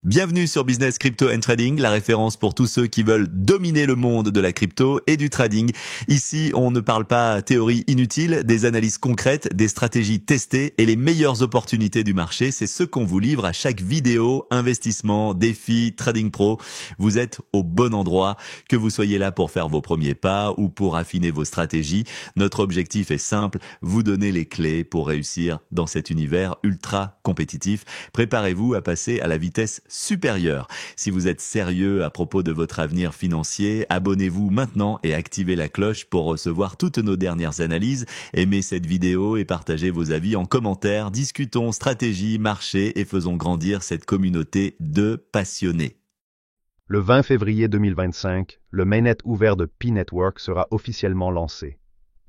Bienvenue sur Business Crypto and Trading, la référence pour tous ceux qui veulent dominer le monde de la crypto et du trading. Ici, on ne parle pas théorie inutile, des analyses concrètes, des stratégies testées et les meilleures opportunités du marché. C'est ce qu'on vous livre à chaque vidéo, investissement, défi, trading pro. Vous êtes au bon endroit, que vous soyez là pour faire vos premiers pas ou pour affiner vos stratégies. Notre objectif est simple, vous donner les clés pour réussir dans cet univers ultra compétitif. Préparez-vous à passer à la vitesse supérieure. Si vous êtes sérieux à propos de votre avenir financier, abonnez-vous maintenant et activez la cloche pour recevoir toutes nos dernières analyses. Aimez cette vidéo et partagez vos avis en commentaire. Discutons stratégie, marché et faisons grandir cette communauté de passionnés. Le 20 février 2025, le mainnet ouvert de Pi Network sera officiellement lancé.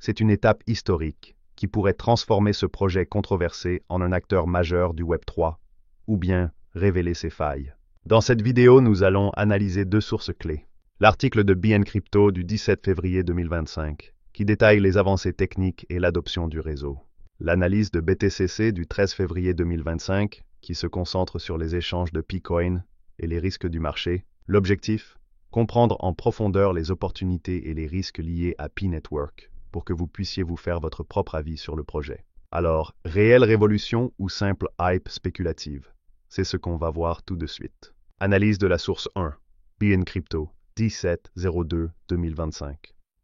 C'est une étape historique qui pourrait transformer ce projet controversé en un acteur majeur du Web3, ou bien révéler ses failles. Dans cette vidéo, nous allons analyser deux sources clés. L'article de BN Crypto du 17 février 2025, qui détaille les avancées techniques et l'adoption du réseau. L'analyse de BTCC du 13 février 2025, qui se concentre sur les échanges de Picoin et les risques du marché. L'objectif, comprendre en profondeur les opportunités et les risques liés à Pi Network, pour que vous puissiez vous faire votre propre avis sur le projet. Alors, réelle révolution ou simple hype spéculative? C'est ce qu'on va voir tout de suite. Analyse de la source 1, BN Crypto, 17-02-2025.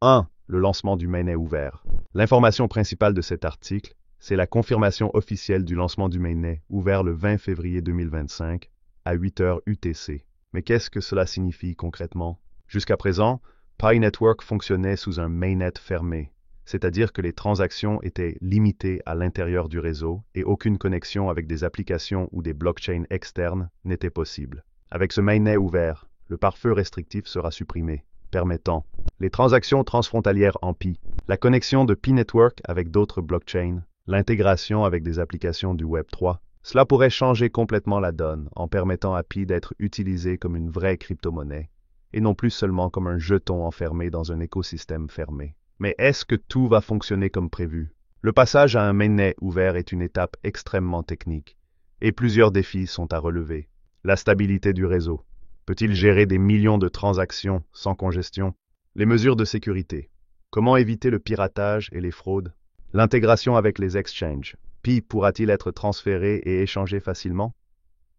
1. Le lancement du mainnet ouvert. L'information principale de cet article, c'est la confirmation officielle du lancement du mainnet ouvert le 20 février 2025 à 8h UTC. Mais qu'est-ce que cela signifie concrètement? Jusqu'à présent, Pi Network fonctionnait sous un mainnet fermé, c'est-à-dire que les transactions étaient limitées à l'intérieur du réseau et aucune connexion avec des applications ou des blockchains externes n'était possible. Avec ce mainnet ouvert, le pare-feu restrictif sera supprimé, permettant les transactions transfrontalières en Pi, la connexion de Pi Network avec d'autres blockchains, l'intégration avec des applications du Web3. Cela pourrait changer complètement la donne en permettant à Pi d'être utilisé comme une vraie crypto-monnaie et non plus seulement comme un jeton enfermé dans un écosystème fermé. Mais est-ce que tout va fonctionner comme prévu? Le passage à un mainnet ouvert est une étape extrêmement technique, et plusieurs défis sont à relever. La stabilité du réseau. Peut-il gérer des millions de transactions sans congestion? Les mesures de sécurité. Comment éviter le piratage et les fraudes? L'intégration avec les exchanges. Pi pourra-t-il être transféré et échangé facilement?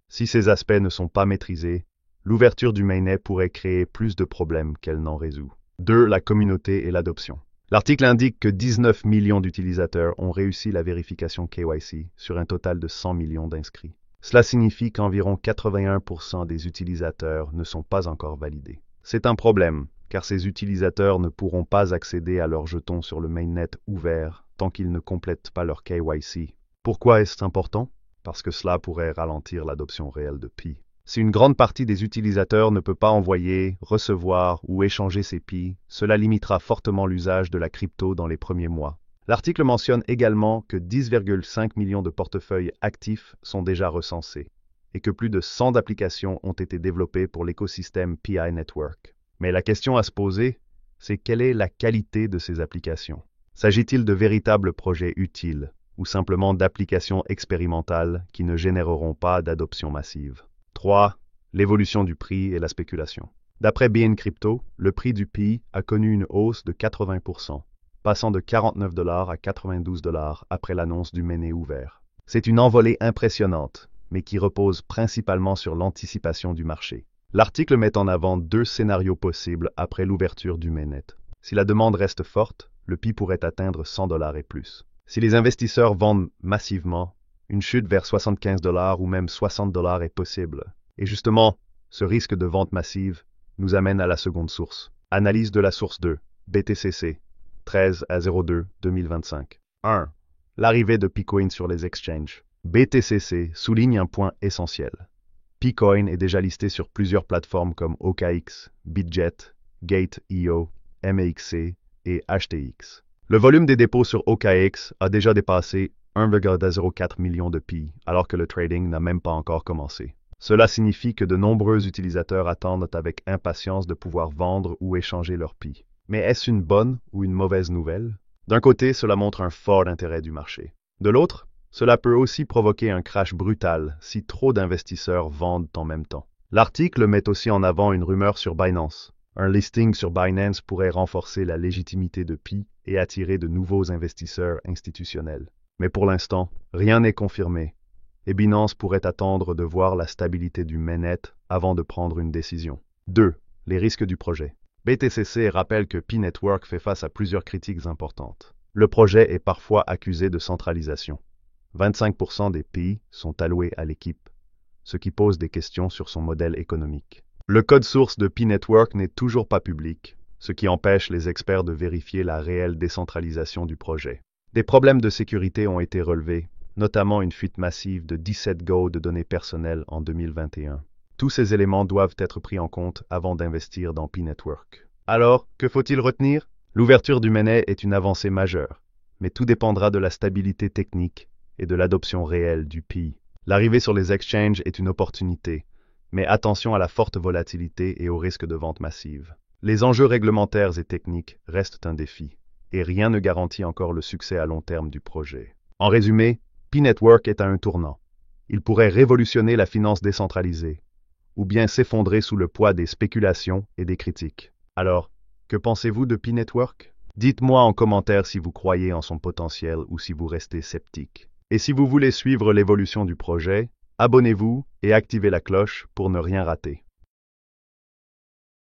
Si ces aspects ne sont pas maîtrisés, l'ouverture du mainnet pourrait créer plus de problèmes qu'elle n'en résout. 2. La communauté et l'adoption. L'article indique que 19 millions d'utilisateurs ont réussi la vérification KYC sur un total de 100 millions d'inscrits. Cela signifie qu'environ 81% des utilisateurs ne sont pas encore validés. C'est un problème, car ces utilisateurs ne pourront pas accéder à leurs jetons sur le mainnet ouvert tant qu'ils ne complètent pas leur KYC. Pourquoi est-ce important? Parce que cela pourrait ralentir l'adoption réelle de Pi. Si une grande partie des utilisateurs ne peut pas envoyer, recevoir ou échanger ces Pi, cela limitera fortement l'usage de la crypto dans les premiers mois. L'article mentionne également que 10,5 millions de portefeuilles actifs sont déjà recensés et que plus de 100 applications ont été développées pour l'écosystème Pi Network. Mais la question à se poser, c'est quelle est la qualité de ces applications? S'agit-il de véritables projets utiles ou simplement d'applications expérimentales qui ne généreront pas d'adoption massive? 3. L'évolution du prix et la spéculation. D'après BN Crypto, le prix du Pi a connu une hausse de 80%, passant de 49 $ à 92 $ après l'annonce du mainnet ouvert. C'est une envolée impressionnante, mais qui repose principalement sur l'anticipation du marché. L'article met en avant deux scénarios possibles après l'ouverture du mainnet. Si la demande reste forte, le Pi pourrait atteindre 100 $ et plus. Si les investisseurs vendent massivement, une chute vers 75 $ ou même 60 $ est possible. Et justement, ce risque de vente massive nous amène à la seconde source. Analyse de la source 2, BTCC, 13-02-2025. 1. L'arrivée de Picoin sur les exchanges. BTCC souligne un point essentiel. Picoin est déjà listé sur plusieurs plateformes comme OKX, Bitget, Gate.io, MEXC et HTX. Le volume des dépôts sur OKX a déjà dépassé 1,04 million de Pi, alors que le trading n'a même pas encore commencé. Cela signifie que de nombreux utilisateurs attendent avec impatience de pouvoir vendre ou échanger leur Pi. Mais est-ce une bonne ou une mauvaise nouvelle? D'un côté, cela montre un fort intérêt du marché. De l'autre, Cela peut aussi provoquer un crash brutal si trop d'investisseurs vendent en même temps. L'article met aussi en avant une rumeur sur Binance. Un listing sur Binance pourrait renforcer la légitimité de Pi et attirer de nouveaux investisseurs institutionnels. Mais pour l'instant, rien n'est confirmé, et Binance pourrait attendre de voir la stabilité du mainnet avant de prendre une décision. 2. Les risques du projet. BTCC rappelle que Pi Network fait face à plusieurs critiques importantes. Le projet est parfois accusé de centralisation. 25% des pays sont alloués à l'équipe, ce qui pose des questions sur son modèle économique. Le code source de Pi Network n'est toujours pas public, ce qui empêche les experts de vérifier la réelle décentralisation du projet. Des problèmes de sécurité ont été relevés, notamment une fuite massive de 17 Go de données personnelles en 2021. Tous ces éléments doivent être pris en compte avant d'investir dans Pi Network. Alors, que faut-il retenir? L'ouverture du mainnet est une avancée majeure, mais tout dépendra de la stabilité technique et de l'adoption réelle du Pi. L'arrivée sur les exchanges est une opportunité, mais attention à la forte volatilité et au risque de vente massive. Les enjeux réglementaires et techniques restent un défi, et rien ne garantit encore le succès à long terme du projet. En résumé, Pi Network est à un tournant. Il pourrait révolutionner la finance décentralisée, ou bien s'effondrer sous le poids des spéculations et des critiques. Alors, que pensez-vous de Pi Network? Dites-moi en commentaire si vous croyez en son potentiel ou si vous restez sceptique. Et si vous voulez suivre l'évolution du projet, abonnez-vous et activez la cloche pour ne rien rater.